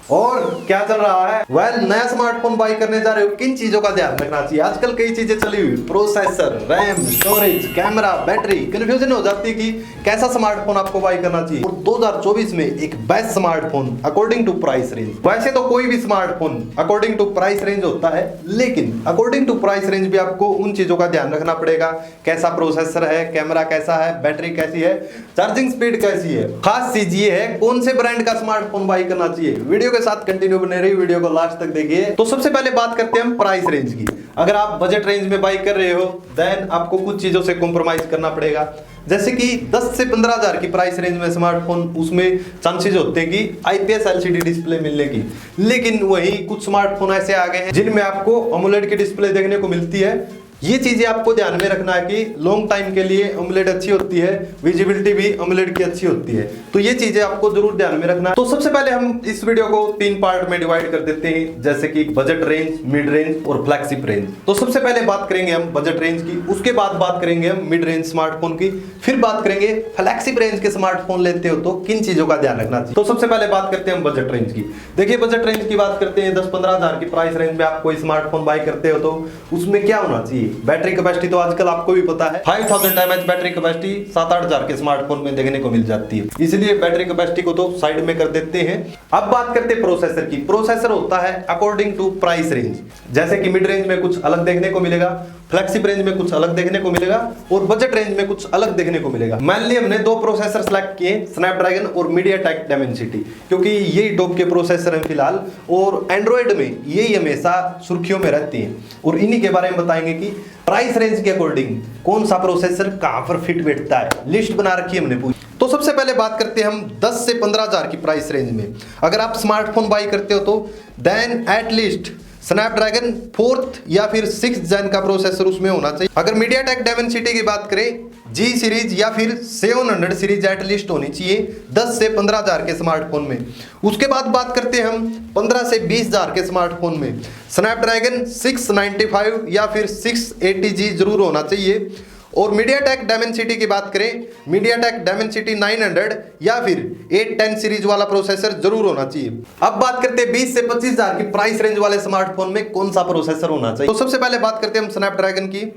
और क्या चल रहा है? नया स्मार्टफोन बाई करने जा रहे हो, किन चीजों का ध्यान रखना चाहिए? आजकल कई चीजें चली हुई, processor, RAM, storage, camera, battery, confusion हो जाती है कि कैसा स्मार्टफोन आपको बाई करना चाहिए। और 2024 में एक best smartphone according to price range, वैसे तो कोई भी smartphone according to price range होता है, लेकिन अकॉर्डिंग टू प्राइस रेंज भी आपको उन चीजों का ध्यान रखना पड़ेगा। कैसा प्रोसेसर है, कैमरा कैसा है, बैटरी कैसी है, चार्जिंग स्पीड कैसी है। खास चीज ये है कौन से ब्रांड का स्मार्टफोन बाई करना चाहिए। वीडियो के साथ कंटिन्यू बने रही, वीडियो को लास्ट तक देखिए। तो सबसे पहले बात करते हैं हम प्राइस रेंज की। अगर आप बजट रेंज में बाई कर रहे हो देन आपको कुछ चीजों से कॉम्प्रोमाइज करना पड़ेगा। जैसे कि 10 से 15 हजार की प्राइस रेंज में स्मार्टफोन, उसमें चांसेस होते हैं कि आईपीएस एलसीडी डिस्प्ले मिलने की, लेकिन वही कुछ स्मार्टफोन ऐसे आ गए हैं जिनमें आपको अमोलेड की डिस्प्ले देखने को मिलती है। ये चीजें आपको ध्यान में रखना है कि लॉन्ग टाइम के लिए अमोलेड अच्छी होती है, विजिबिलिटी भी अमोलेड की अच्छी होती है, तो ये चीजें आपको जरूर ध्यान में रखना है। तो सबसे पहले हम इस वीडियो को 3 पार्ट में डिवाइड कर देते हैं, जैसे कि बजट रेंज, मिड रेंज और फ्लैगशिप रेंज। तो सबसे पहले बात करेंगे हम बजट रेंज की, उसके बाद बात करेंगे हम मिड रेंज स्मार्टफोन की, फिर बात करेंगे फ्लैगशिप रेंज के स्मार्टफोन लेते हो तो किन चीजों का ध्यान रखना चाहिए। तो सबसे पहले बात करते हैं हम बजट रेंज की। देखिए बजट रेंज की बात करते हैं, 10-15 हजार की प्राइस रेंज में आप कोई स्मार्टफोन बाई करते हो तो उसमें क्या होना चाहिए? बैटरी कैपेसिटी तो आजकल आपको भी पता है 5000 mAh बैटरी कैपेसिटी 7-8 हजार के स्मार्टफोन में देखने को मिल जाती है, इसलिए बैटरी कैपेसिटी को तो साइड में कर देते हैं। अब बात करते हैं प्रोसेसर की। प्रोसेसर होता है अकॉर्डिंग टू प्राइस रेंज, जैसे कि मिड रेंज में कुछ अलग देखने को मिलेगा, फ्लैगशिप रेंज में कुछ अलग देखने को मिलेगा और बजट रेंज में कुछ अलग देखने को मिलेगा। मान लिया हमने 2 प्रोसेसर सेलेक्ट किए, स्नैपड्रैगन और मीडियाटेक डायमेंसिटी, क्योंकि यही टॉप के प्रोसेसर हैं फिलहाल, और एंड्रॉइड में यही हमेशा सुर्खियों में रहती हैं, और इन्हीं के बारे में बताएंगे कि प्राइस रेंज के अकॉर्डिंग कौन सा प्रोसेसर कहां पर फिट बैठता है। लिस्ट बना रखी है हमने पूरी। तो सबसे पहले बात करते हैं हम 10 से 15 हजार की प्राइस रेंज में अगर आप स्मार्टफोन बाई करते हो तो देन एटलीस्ट स्नैपड्रैगन 4th या फिर 6th जेन का प्रोसेसर उसमें होना चाहिए। अगर मीडियाटेक डायमेंसिटी की बात करें, जी सीरीज या फिर 700 सीरीज एटलीस्ट होनी चाहिए 10 से 15 हजार के स्मार्टफोन में। उसके बाद बात करते हैं हम 15 से 20 हजार के स्मार्टफोन में, स्नैपड्रैगन 695 या फिर 680G जरूर होना चाहिए। और मीडियाटेक डायमेंसिटी की बात करें, मीडियाटेक डायमेंसिटी 900 या फिर 810 सीरीज वाला प्रोसेसर जरूर होना चाहिए। अब बात करते हैं 20 से 25 हजार की प्राइस रेंज वाले स्मार्टफोन में कौन सा प्रोसेसर होना चाहिए। तो सबसे पहले बात करते हैं हम स्नैपड्रैगन की।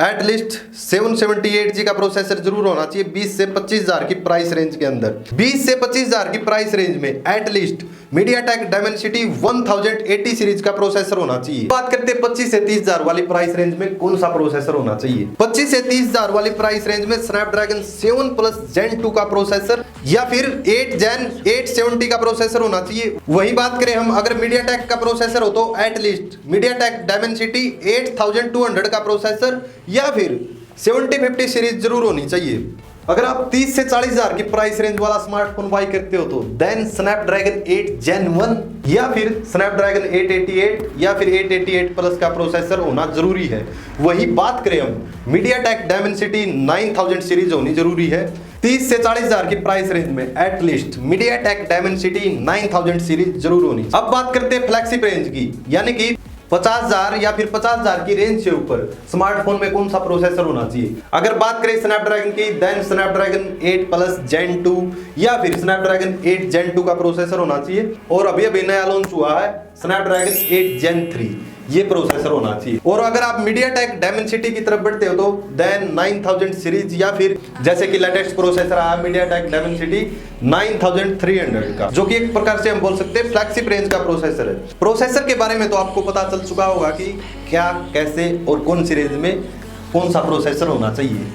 एटलीस्ट 778G का प्रोसेसर जरूर होना चाहिए 20 से 25 हजार की प्राइस रेंज के अंदर। 20 से 25 हजार की प्राइस रेंज में एटलीस्ट मीडियाटेक डायमेंसिटी 1080 सीरीज का प्रोसेसर होना चाहिए। बात करते हैं 25 से 30 हजार वाली प्राइस रेंज में कौन सा प्रोसेसर होना चाहिए। 25 से 30 हजार वाली प्राइस रेंज में स्नैपड्रैगन 7+ Gen 2 का प्रोसेसर या फिर 8 Gen 870 का प्रोसेसर होना चाहिए। वही बात करें हम अगर मीडियाटेक का प्रोसेसर हो तो एटलीस्ट मीडियाटेक डायमेंसिटी 8200 का प्रोसेसर या फिर 7050 सीरीज जरूर होनी चाहिए। अगर आप 30 से 40 हजार की प्राइस रेंज वाला स्मार्टफोन बाई करते हो तो देन स्नैपड्रैगन 8 Gen 1 या फिर स्नैपड्रैगन 888 या फिर 888 प्लस का प्रोसेसर होना जरूरी है। वही बात करें हम मीडियाटेक डायमेंसिटी 9000 सीरीज होनी जरूरी है। 30 से 40 हजार की प्राइस रेंज में एटलीस्ट मीडियाटेक डायमेंसिटी 9000 सीरीज जरूर होनी। अब बात करते हैं फ्लैगशिप रेंज की, यानी कि 50 हजार या फिर 50 हजार की रेंज से ऊपर स्मार्टफोन में कौन सा प्रोसेसर होना चाहिए। अगर बात करें स्नैपड्रैगन की देन स्नैपड्रैगन 8+ Gen 2 या फिर स्नैपड्रैगन 8 Gen 2 का प्रोसेसर होना चाहिए। और अभी नया लॉन्च हुआ है स्नैपड्रैगन 8 Gen 3, ये प्रोसेसर होना चाहिए। और अगर आप मीडियाटेक डायमेंसिटी की तरफ बढ़ते हो तो देन 9000 सीरीज या फिर जैसे कि लेटेस्ट प्रोसेसर आया मीडियाटेक डायमेंसिटी 9300 का, जो कि एक प्रकार से हम बोल सकते हैं फ्लैगशिप रेंज का प्रोसेसर है। प्रोसेसर के बारे में तो आपको पता चल चुका होगा कि क्या, कैसे और कौन सी रेंज में कौन सा प्रोसेसर होना चाहिए।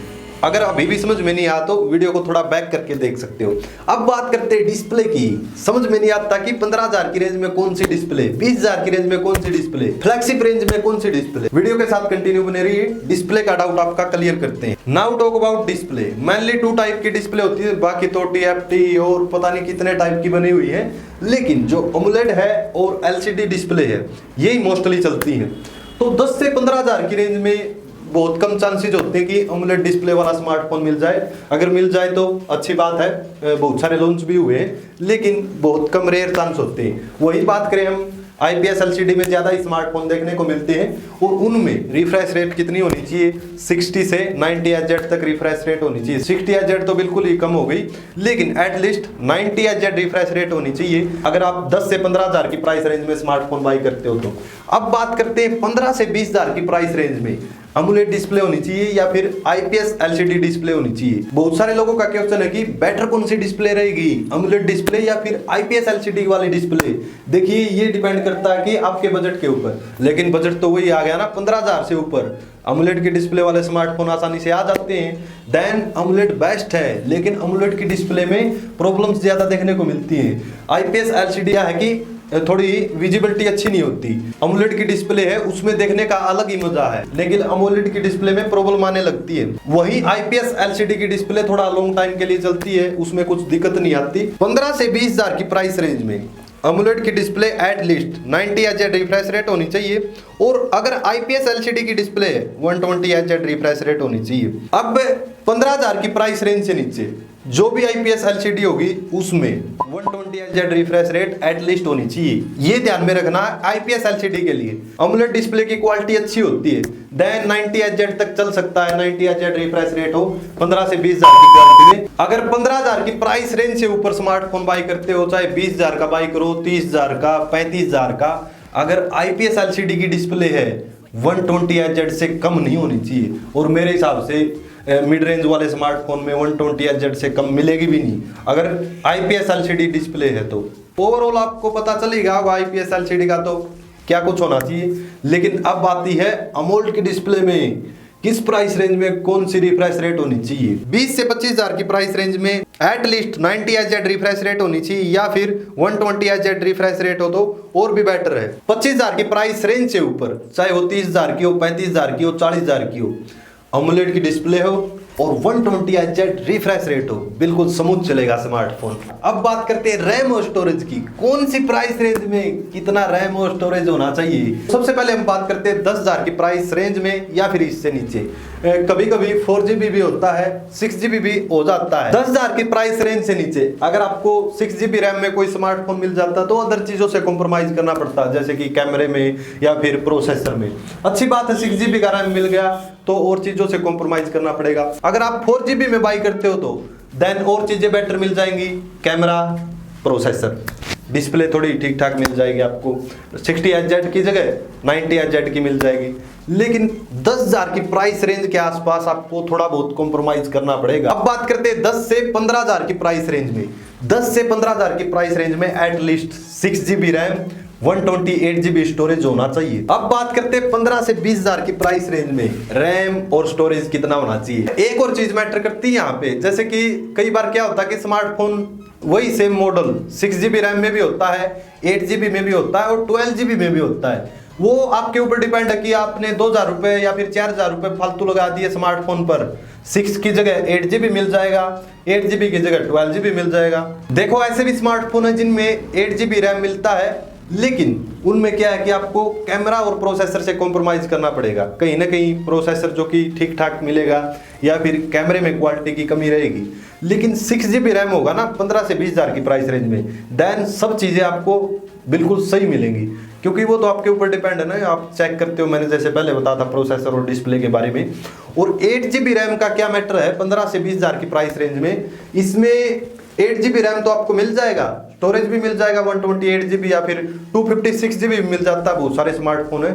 अगर अभी भी समझ में नहीं आया तो वीडियो को थोड़ा बैक करके देख सकते हो। अब बात करते हैं डिस्प्ले की। समझ में नहीं आता कि 15 हजार की रेंज में कौन सी डिस्प्ले, 20 हजार की रेंज में कौन सी डिस्प्ले, फ्लैगशिप रेंज में कौन सी डिस्प्ले। वीडियो के साथ कंटिन्यू बने रहिए, डिस्प्ले का डाउट आपका क्लियर करते हैं। Now talk about display. Mainly 2 type की डिस्प्ले होती है, बाकी तो TFT और पता नहीं कितने टाइप की बनी हुई है, लेकिन जो अमोलेड है और LCD डिस्प्ले है यही मोस्टली चलती है। तो 10 से 15 हजार की रेंज में बहुत कम चांसेस होते हैं कि AMOLED डिस्प्ले वाला स्मार्टफोन मिल जाए। अगर मिल जाए तो अच्छी बात है, बहुत सारे लॉन्च भी हुए हैं, लेकिन बहुत कम रेयर चांस होते हैं। वही बात करें हम IPS LCD में ज़्यादा स्मार्टफोन देखने को मिलते हैं और उनमें रिफ्रेश रेट कितनी होनी चाहिए, 60 से 90 Hz तक रिफ्रेश रेट होनी चाहिए। 60 Hz तो बिल्कुल ही कम हो गई, लेकिन एटलीस्ट 90 Hz रिफ्रेश रेट होनी चाहिए अगर आप 10 से 15 हज़ार की प्राइस रेंज में स्मार्टफोन बाई करते हो तो। अब बात करते हैं 15 से 20 हज़ार की प्राइस रेंज में AMOLED डिस्प्ले होनी चाहिए या फिर IPS LCD डिस्प्ले होनी चाहिए। बहुत सारे लोगों का क्वेश्चन है कि बेटर कौन सी डिस्प्ले रहेगी, AMOLED डिस्प्ले या फिर IPS LCD वाली डिस्प्ले। देखिए ये डिपेंड करता है कि आपके बजट के ऊपर, लेकिन बजट तो वही आ गया ना 15,000 से ऊपर। AMOLED की डिस्प्ले वाले स्मार्टफोन आसानी से आ जाते हैं, देन AMOLED बेस्ट है। लेकिन AMOLED की डिस्प्ले में प्रॉब्लम्स ज्यादा देखने को मिलती है। IPS LCD है कि थोड़ी विजिबिलिटी अच्छी नहीं होती। AMOLED की डिस्प्ले है उसमें देखने का अलग ही मजा है, लेकिन AMOLED की डिस्प्ले में प्रॉब्लम आने लगती है। वही IPS LCD की डिस्प्ले थोड़ा लॉन्ग टाइम के लिए चलती है, उसमें कुछ दिक्कत नहीं आती। 15 से 20 हज़ार की प्राइस रेंज में AMOLED की display at least 90 Hz refresh rate होनी चाहिए, और अगर IPS LCD की डिस्प्ले 120 Hz रिफ्रेश रेट होनी चाहिए। अब 15,000 की प्राइस रेंज से नीचे जो भी IPS LCD होगी उसमें 120 Hz रिफ्रेश रेट एटलीस्ट होनी चाहिए। ये ध्यान में रखना IPS LCD के लिए। AMOLED डिस्प्ले की क्वालिटी अच्छी होती है, देन 90 Hz तक चल सकता है, 90 Hz रिफ्रेश रेट हो 15 से 20 हज़ार की क्वालिटी में। अगर 15,000 की प्राइस रेंज से ऊपर स्मार्टफोन बाई करते हो, चाहे 20 हज़ार का बाई करो, 30 हज़ार का, 35 हज़ार का, अगर IPS LCD की डिस्प्ले है 120 Hz से कम नहीं होनी चाहिए, और मेरे हिसाब से मिड रेंज वाले स्मार्टफोन में 120 Hz से कम मिलेगी भी नहीं अगर IPS LCD डिस्प्ले है तो। ओवरऑल आपको पता चलेगा IPS LCD का तो क्या कुछ होना चाहिए। लेकिन अब आती है AMOLED की डिस्प्ले में किस प्राइस रेंज में कौन सी रिफ्रेश रेट होनी चाहिए। 20 से 25 हज़ार की प्राइस रेंज में एटलीस्ट 90 Hz रिफ्रेश रेट होनी चाहिए, या फिर 120 Hz रिफ्रेश रेट हो तो और भी बेटर है। 25 हज़ार की प्राइस रेंज से ऊपर, चाहे वो 30 हज़ार की हो, 35 हज़ार की हो, 40 हज़ार की हो, AMOLEड की डिस्प्ले हो और 120 Hz रिफ्रेश रेट हो, बिल्कुल स्मूथ चलेगा स्मार्टफोन। अब बात करते हैं रैम और स्टोरेज की, कौन सी प्राइस रेंज में कितना रैम और स्टोरेज होना चाहिए। सबसे पहले हम बात करते हैं 10 हज़ार की प्राइस रेंज में या फिर इससे नीचे। कभी कभी 4GB भी होता है, 6GB भी हो जाता है। 10 हज़ार की प्राइस रेंज से नीचे अगर आपको 6GB रैम में कोई स्मार्टफोन मिल जाता तो अदर चीजों से कॉम्प्रोमाइज करना पड़ता, जैसे कि कैमरे में या फिर प्रोसेसर में। अच्छी बात है 6GB का रैम मिल गया तो और चीजों से कॉम्प्रोमाइज करना पड़ेगा। अगर आप 4GB में बाई करते हो तो देन और चीजें बेटर मिल जाएंगी, कैमरा, प्रोसेसर, डिस्प्ले थोड़ी ठीक ठाक मिल जाएगी आपको। 60 Hz की जगह 90 Hz की मिल जाएगी। लेकिन 10 हज़ार की प्राइस रेंज के आसपास आपको थोड़ा बहुत कॉम्प्रोमाइज करना पड़ेगा। अब बात करते हैं 10 से 15 हज़ार की प्राइस रेंज में। 10 से 15 हज़ार की प्राइस रेंज में at least 6GB RAM, 128GB storage होना चाहिए। अब बात करते हैं 15 से 20 हज़ार की प्राइस रेंज में रैम और स्टोरेज कितना होना चाहिए। एक और चीज मैटर करती है यहाँ पे, जैसे कि कई बार क्या होता है कि स्मार्टफोन वही सेम मॉडल 6GB रैम में भी होता है, 8GB में भी होता है और 12GB में भी होता है। वो आपके ऊपर डिपेंड है कि आपने 2,000 रुपए या फिर 4,000 रुपए फालतू लगा दिए स्मार्टफोन पर। 6 की जगह 8GB मिल जाएगा, 8GB की जगह 12GB मिल जाएगा। देखो ऐसे भी स्मार्टफोन है जिनमें 8GB रैम मिलता है, लेकिन उनमें क्या है कि आपको कैमरा और प्रोसेसर से कॉम्प्रोमाइज करना पड़ेगा। कहीं ना कहीं प्रोसेसर जो कि ठीक ठाक मिलेगा या फिर कैमरे में क्वालिटी की कमी रहेगी। लेकिन 6GB रैम होगा ना 15 से 20 हज़ार की प्राइस रेंज में, देन सब चीज़ें आपको बिल्कुल सही मिलेंगी, क्योंकि वो तो आपके ऊपर डिपेंड है ना, आप चेक करते हो। मैंने जैसे पहले बताया था प्रोसेसर और डिस्प्ले के बारे में। और 8GB रैम का क्या मैटर है 15 से 20 हज़ार की प्राइस रेंज में, इसमें 8GB रैम तो आपको मिल जाएगा, स्टोरेज भी मिल जाएगा 128GB या फिर 256GB भी मिल जाता है, बहुत सारे स्मार्टफोन है।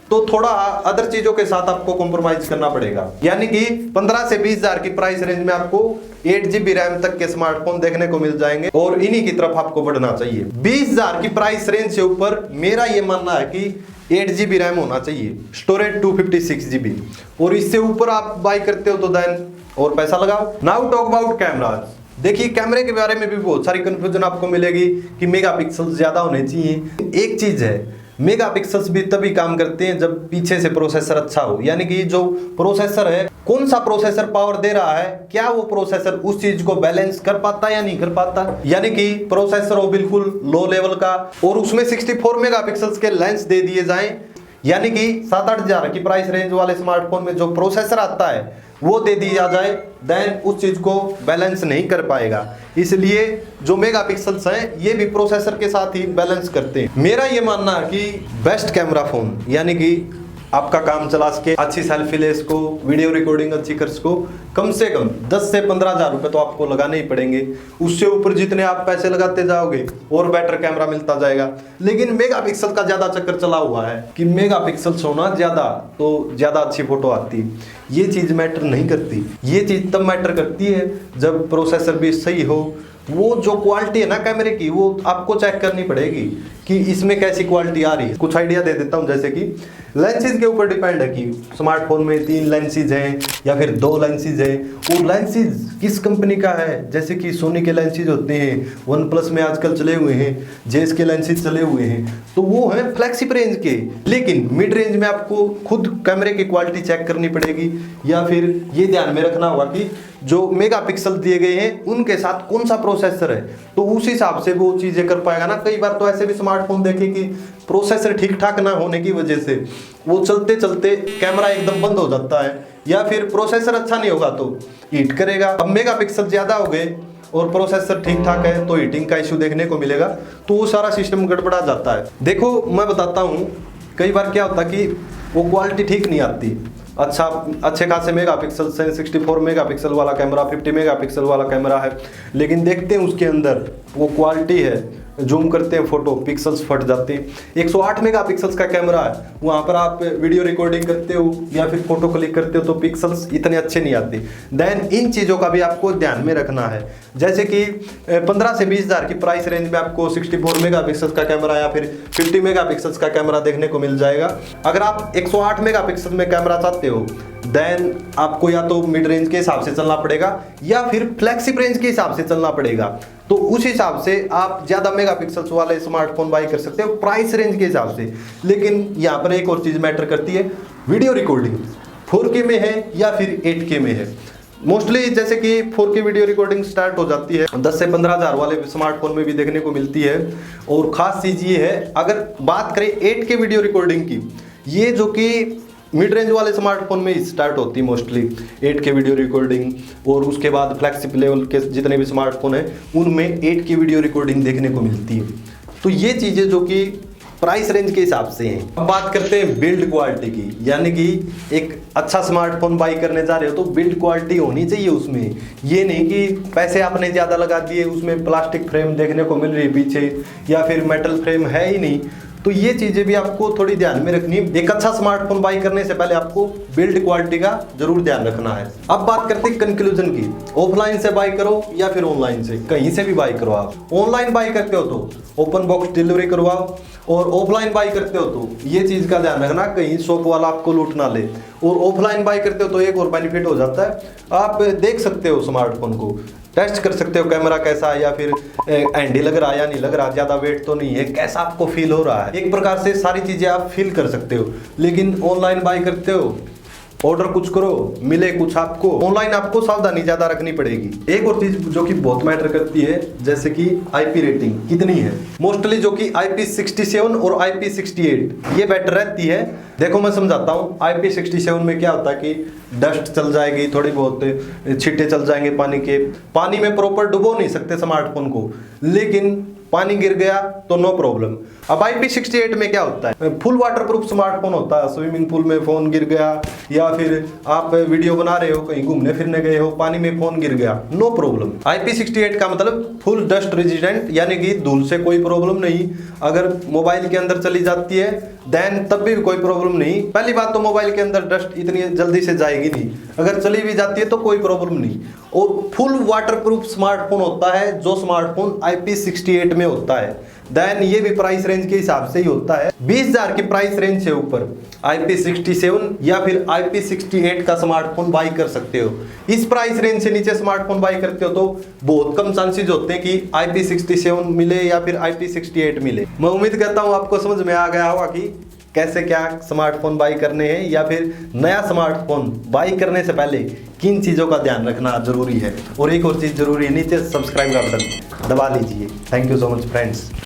तो थोड़ा अदर चीजों के साथ आपको कॉम्प्रोमाइज करना पड़ेगा, यानी कि 15 से 20 हज़ार की प्राइस रेंज में आपको 8GB रैम तक के स्मार्टफोन देखने को मिल जाएंगे और इन्हीं की तरफ आपको बढ़ना चाहिए। 20 हज़ार की प्राइस रेंज से ऊपर मेरा ये मानना है कि 8GB रैम होना चाहिए, स्टोरेज 256GB, और इससे ऊपर आप बाई करते हो तो देन और पैसा लगाओ। Now talk about cameras. देखिए कैमरे के बारे में भी बहुत सारी कंफ्यूजन आपको मिलेगी कि मेगापिक्सल ज्यादा होने चाहिए। एक चीज है, मेगापिक्सल्स भी तभी काम करते हैं जब पीछे से प्रोसेसर अच्छा हो, यानी कि जो प्रोसेसर है, कौन सा प्रोसेसर पावर दे रहा है, क्या वो प्रोसेसर उस चीज को बैलेंस कर पाता है या नहीं कर पाता। यानी कि प्रोसेसर हो बिल्कुल लो लेवल का और उसमें 64 मेगापिक्सल्स के लेंस दे दिए जाएं, यानी कि 7-8 हज़ार की प्राइस रेंज वाले स्मार्टफोन में जो प्रोसेसर आता है वो दे दिया जाए, देन उस चीज़ को बैलेंस नहीं कर पाएगा। इसलिए जो मेगापिक्सल्स हैं ये भी प्रोसेसर के साथ ही बैलेंस करते हैं। मेरा ये मानना है कि बेस्ट कैमरा फ़ोन, यानी कि आपका काम चला सके, अच्छी सेल्फी ले सको, वीडियो रिकॉर्डिंग अच्छी कर सको, कम से कम 10 से 15 हज़ार रुपये तो आपको लगाने ही पड़ेंगे। उससे ऊपर जितने आप पैसे लगाते जाओगे और बेटर कैमरा मिलता जाएगा। लेकिन मेगापिक्सल का ज़्यादा चक्कर चला हुआ है कि मेगापिक्सल्स होना ज़्यादा तो ज़्यादा अच्छी फ़ोटो आती है। ये चीज़ मैटर नहीं करती। ये चीज़ तब मैटर करती है जब प्रोसेसर भी सही हो। वो जो क्वालिटी है ना कैमरे की, वो आपको चेक करनी पड़ेगी कि इसमें कैसी क्वालिटी आ रही है। कुछ आइडिया दे देता हूँ, जैसे कि लेंसेज के ऊपर डिपेंड है कि स्मार्टफोन में 3 लेंसेज हैं या फिर 2 लेंसेज हैं। और लेंसेज किस कंपनी का है, जैसे कि सोनी के लेंसेज होते हैं, वन प्लस में आजकल चले हुए हैं, जेस के लेंसेज चले हुए हैं, तो वो हैं फ्लैगशिप रेंज के। लेकिन मिड रेंज में आपको खुद कैमरे की क्वालिटी चेक करनी पड़ेगी, या फिर ये ध्यान में रखना होगा कि जो मेगापिक्सल दिए गए हैं उनके साथ कौन सा प्रोसेसर है, तो उस हिसाब से वो चीज़ें कर पाएगा ना। कई बार तो ऐसे भी स्मार्टफोन देखे कि प्रोसेसर ठीक ठाक ना होने की वजह से वो चलते चलते कैमरा एकदम बंद हो जाता है, या फिर प्रोसेसर अच्छा नहीं होगा तो हीट करेगा। अब मेगापिक्सल ज़्यादा हो गए और प्रोसेसर ठीक ठाक है तो हीटिंग का इशू देखने को मिलेगा, तो वो सारा सिस्टम गड़बड़ा जाता है। देखो मैं बताता हूँ, कई बार क्या होता है कि वो क्वालिटी ठीक नहीं आती। अच्छे खासे मेगापिक्सल से 64 मेगापिक्सल वाला कैमरा, 50 मेगापिक्सल वाला कैमरा है, लेकिन देखते हैं उसके अंदर वो क्वालिटी है, जूम करते हैं फोटो, पिक्सल्स फट जाते हैं। 108 मेगापिक्सल्स का कैमरा है, वहाँ पर आप वीडियो रिकॉर्डिंग करते हो या फिर फोटो क्लिक करते हो तो पिक्सल्स इतने अच्छे नहीं आते। देन इन चीज़ों का भी आपको ध्यान में रखना है। जैसे कि 15 से 20 हज़ार की प्राइस रेंज में आपको 64 मेगापिक्सल्स का कैमरा या फिर 50 मेगापिक्सल्स का कैमरा देखने को मिल जाएगा। अगर आप 108 मेगापिक्सल में कैमरा चाहते हो, देन आपको या तो मिड रेंज के हिसाब से चलना पड़ेगा या फिर फ्लैगशिप रेंज के हिसाब से चलना पड़ेगा। तो उस हिसाब से आप ज़्यादा मेगापिक्सल्स वाले स्मार्टफोन बाई कर सकते हो प्राइस रेंज के हिसाब से। लेकिन यहाँ पर एक और चीज़ मैटर करती है, वीडियो रिकॉर्डिंग 4K में है या फिर 8K में है। मोस्टली जैसे कि 4K वीडियो रिकॉर्डिंग स्टार्ट हो जाती है 10 से 15 हज़ार वाले स्मार्टफोन में भी देखने को मिलती है। और ख़ास चीज़ ये है, अगर बात करें 8K वीडियो रिकॉर्डिंग की, ये जो कि मिड रेंज वाले स्मार्टफोन में स्टार्ट होती है मोस्टली 8K वीडियो रिकॉर्डिंग, और उसके बाद फ्लैगशिप लेवल के जितने भी स्मार्टफोन हैं उनमें 8K वीडियो रिकॉर्डिंग देखने को मिलती है। तो ये चीज़ें जो कि प्राइस रेंज के हिसाब से हैं। अब बात करते हैं बिल्ड क्वालिटी की, यानी कि एक अच्छा स्मार्टफोन बाई करने जा रहे हो तो बिल्ड क्वालिटी होनी चाहिए उसमें। ये नहीं कि पैसे आपने ज़्यादा लगा दिए, उसमें प्लास्टिक फ्रेम देखने को मिल रही है पीछे या फिर मेटल फ्रेम है ही नहीं, तो ये चीज़ें भी आपको थोड़ी ध्यान में रखनी है। एक अच्छा स्मार्टफोन बाई करने से पहले आपको बिल्ड क्वालिटी का जरूर ध्यान रखना है। अब बात करते हैं कंक्लूजन की, ऑफलाइन से बाई करो या फिर ऑनलाइन से, कहीं से भी बाई करो। आप ऑनलाइन बाई करते हो तो ओपन बॉक्स डिलीवरी करवाओ, और ऑफलाइन बाई करते हो तो ये चीज़ का ध्यान रखना कहीं शॉप वाला आपको लूट ना ले। और ऑफलाइन बाई करते हो तो एक और बेनिफिट हो जाता है, आप देख सकते हो स्मार्टफोन को, टेस्ट कर सकते हो कैमरा कैसा है, या फिर हैंडी लग रहा है या नहीं लग रहा, ज़्यादा वेट तो नहीं है, कैसा आपको फील हो रहा है। एक प्रकार से सारी चीज़ें आप फील कर सकते हो। लेकिन ऑनलाइन बाई करते हो, ऑर्डर कुछ करो मिले कुछ आपको, ऑनलाइन आपको सावधानी ज़्यादा रखनी पड़ेगी। एक और चीज़ जो कि बहुत मैटर करती है, जैसे कि IP रेटिंग कितनी है। मोस्टली जो कि IP67 और IP68 ये बेटर रहती है। देखो मैं समझाता हूँ, IP67 में क्या होता है कि डस्ट चल जाएगी, थोड़ी बहुत छिट्टे चल जाएंगे पानी के, पानी में प्रॉपर डुबो नहीं सकते स्मार्टफोन को, लेकिन पानी गिर गया तो नो प्रॉब्लम। अब IP68 में क्या होता है, फुल वाटरप्रूफ स्मार्टफोन होता है, स्विमिंग पूल में फ़ोन गिर गया या फिर आप वीडियो बना रहे हो, कहीं घूमने फिरने गए हो, पानी में फ़ोन गिर गया, नो प्रॉब्लम। IP68 का मतलब फुल डस्ट रेजिस्टेंट, यानी कि धूल से कोई प्रॉब्लम नहीं। अगर मोबाइल के अंदर चली जाती है देन तब भी कोई प्रॉब्लम नहीं। पहली बात तो मोबाइल के अंदर डस्ट इतनी जल्दी से जाएगी नहीं, अगर चली भी जाती है तो कोई प्रॉब्लम नहीं। और फुल वाटरप्रूफ स्मार्टफोन होता है जो स्मार्टफोन IP68 में होता है। देन ये भी प्राइस रेंज के हिसाब से ही होता है। 20,000 की प्राइस रेंज से ऊपर IP67 या फिर IP68 का स्मार्टफोन बाई कर सकते हो। इस प्राइस रेंज से नीचे स्मार्टफोन बाई करते हो तो बहुत कम चांसेस होते हैं कि IP67 मिले या फिर IP68 मिले। मैं उम्मीद करता हूँ आपको समझ में आ गया होगा कि कैसे क्या स्मार्टफोन बाई करने हैं, या फिर नया स्मार्टफोन बाई करने से पहले किन चीज़ों का ध्यान रखना जरूरी है। और एक और चीज़ जरूरी है, नीचे सब्सक्राइब का बटन दबा लीजिए। Thank you so much friends.